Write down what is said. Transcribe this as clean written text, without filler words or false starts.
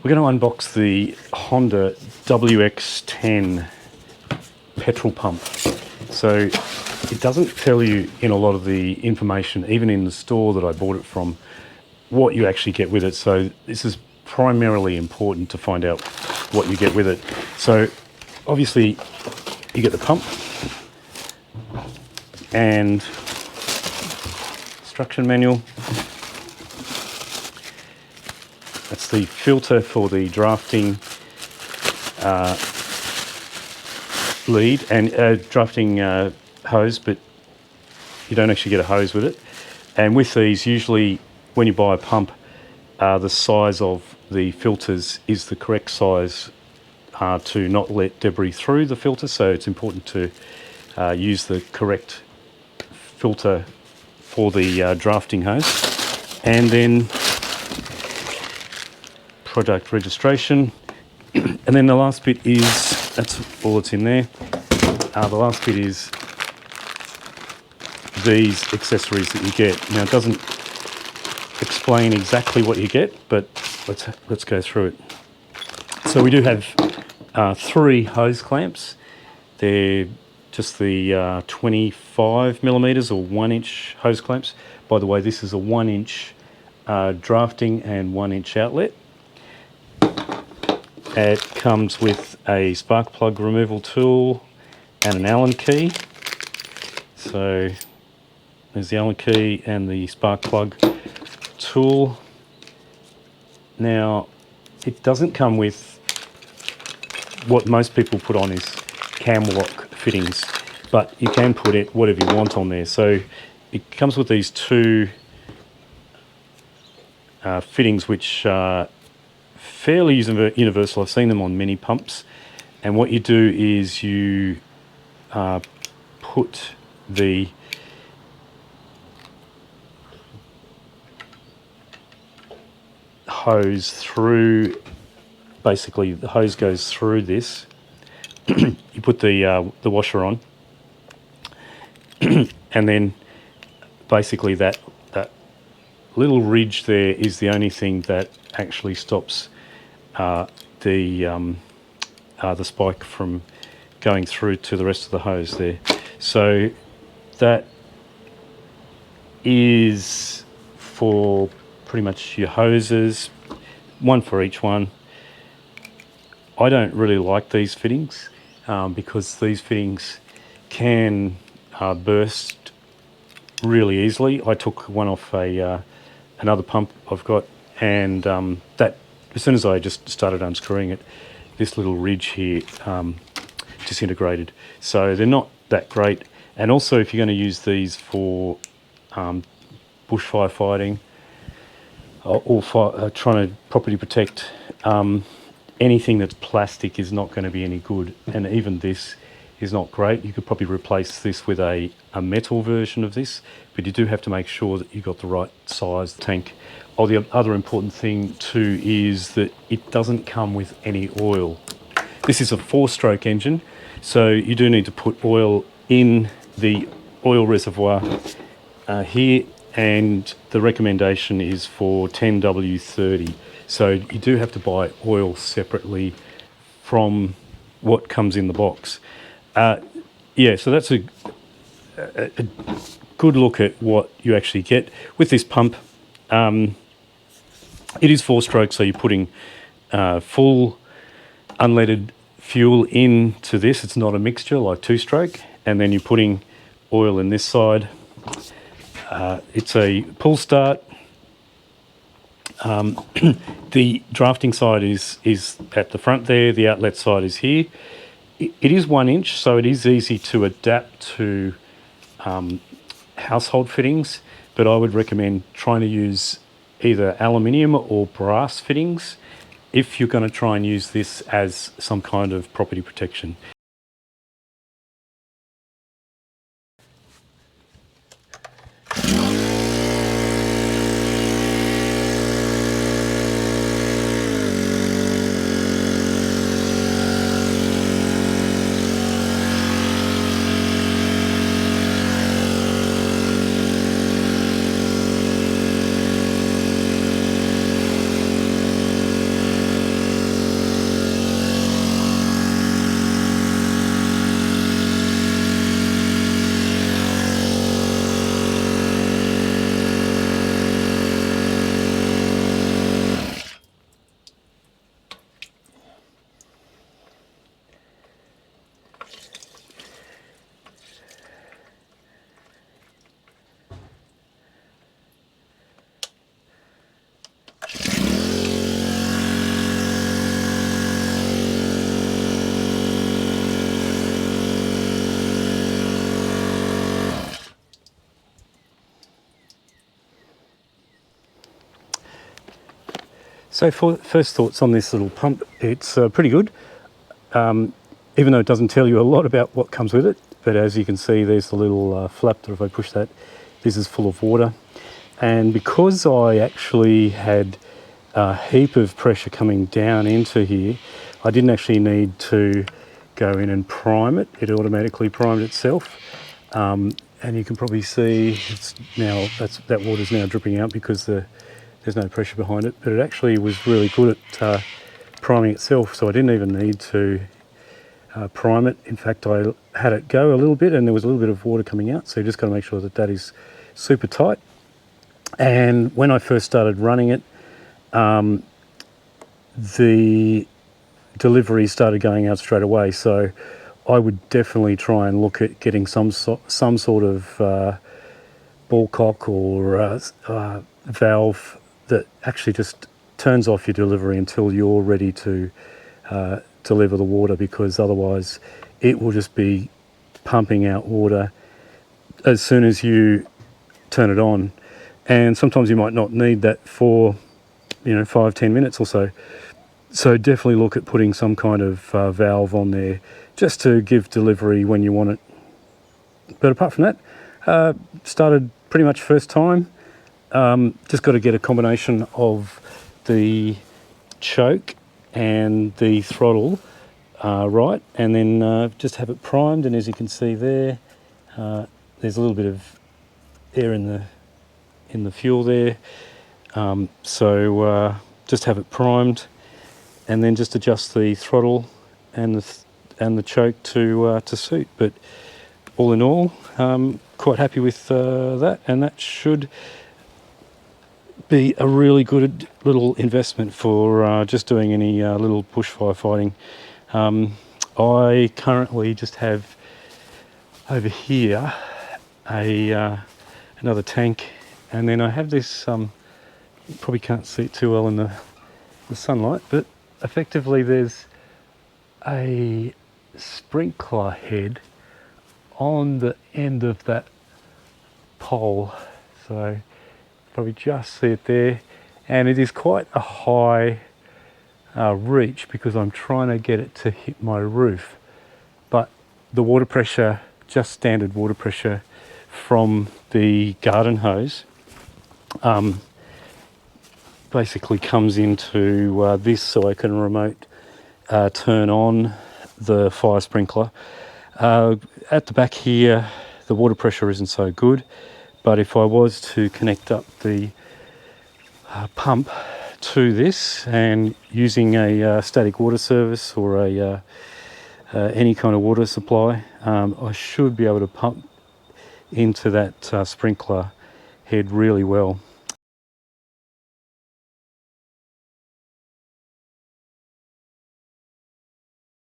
We're going to unbox the Honda WX10 petrol pump. So it doesn't tell you in a lot of the information, even in the store that I bought it from, what you actually get with it. So this is primarily important to find out what you get with it. So obviously you get the pump and instruction manual. That's the filter for the drafting lead and drafting hose, but you don't actually get a hose with it. And with these, usually when you buy a pump, the size of the filters is the correct size to not let debris through the filter. So it's important to use the correct filter for the drafting hose. And then product registration. And then the last bit is, that's all that's in there. The last bit is these accessories that you get. Now it doesn't explain exactly what you get, but let's go through it. So we do have 3 hose clamps. They're just the 25 millimeters or 1-inch hose clamps. By the way, this is a 1-inch drafting and 1-inch outlet. It comes with a spark plug removal tool and an Allen key. So there's the Allen key and the spark plug tool. Now, it doesn't come with what most people put on is cam lock fittings, but you can put it whatever you want on there. So it comes with these 2 fittings which are fairly universal. I've seen them on many pumps, and what you do is you put the hose through. Basically, the hose goes through this. You put the washer on, and then basically that little ridge there is the only thing that actually stops the spike from going through to the rest of the hose there. So that is for pretty much your hoses, one for each one. I don't really like these fittings because these fittings can burst really easily. I took one off another pump I've got, and that as soon as I just started unscrewing it, this little ridge here disintegrated. So they're not that great. And also, if you're going to use these for bushfire fighting or trying to properly protect, anything that's plastic is not going to be any good. And even this is not great. You could probably replace this with a metal version of this, but you do have to make sure that you've got the right size tank. Oh, the other important thing too is that it doesn't come with any oil. This is a 4-stroke engine, so you do need to put oil in the oil reservoir here, and the recommendation is for 10W30. So you do have to buy oil separately from what comes in the box. Yeah, so that's a good look at what you actually get with this pump. It is 4-stroke, so you're putting full unleaded fuel into this. It's not a mixture like 2-stroke. And then you're putting oil in this side. It's a pull start. The drafting side is at the front there. The outlet side is here. It is 1-inch, so it is easy to adapt to household fittings, but I would recommend trying to use either aluminium or brass fittings if you're going to try and use this as some kind of property protection. So for first thoughts on this little pump, it's pretty good, even though it doesn't tell you a lot about what comes with it. But as you can see, there's the little flap that if I push that, this is full of water. And because I actually had a heap of pressure coming down into here, I didn't actually need to go in and prime it. It automatically primed itself. And you can probably see it's now, that water's now dripping out because there's no pressure behind it, but it actually was really good at priming itself, so I didn't even need to prime it. In fact, I had it go a little bit and there was a little bit of water coming out, so you just got to make sure that that is super tight. And when I first started running it, the delivery started going out straight away, so I would definitely try and look at getting some sort of ball cock or valve that actually just turns off your delivery until you're ready to deliver the water, because otherwise it will just be pumping out water as soon as you turn it on. And sometimes you might not need that for 5-10 minutes or so. So definitely look at putting some kind of valve on there just to give delivery when you want it. But apart from that, started pretty much first time. Just got to get a combination of the choke and the throttle right, and then just have it primed. And as you can see there, there's a little bit of air in the fuel there. So just have it primed, and then just adjust the throttle and the choke to suit. But all in all, quite happy with that, and that should be a really good little investment for just doing any little bushfire fighting. I currently just have over here another tank, and then I have this, you probably can't see it too well in the sunlight, but effectively there's a sprinkler head on the end of that pole, so probably just see it there, and it is quite a high reach because I'm trying to get it to hit my roof, but the water pressure, just standard water pressure from the garden hose, basically comes into this, so I can remote turn on the fire sprinkler. At the back here, the water pressure isn't so good, but if I was to connect up the pump to this and using a static water service or any kind of water supply, I should be able to pump into that sprinkler head really well.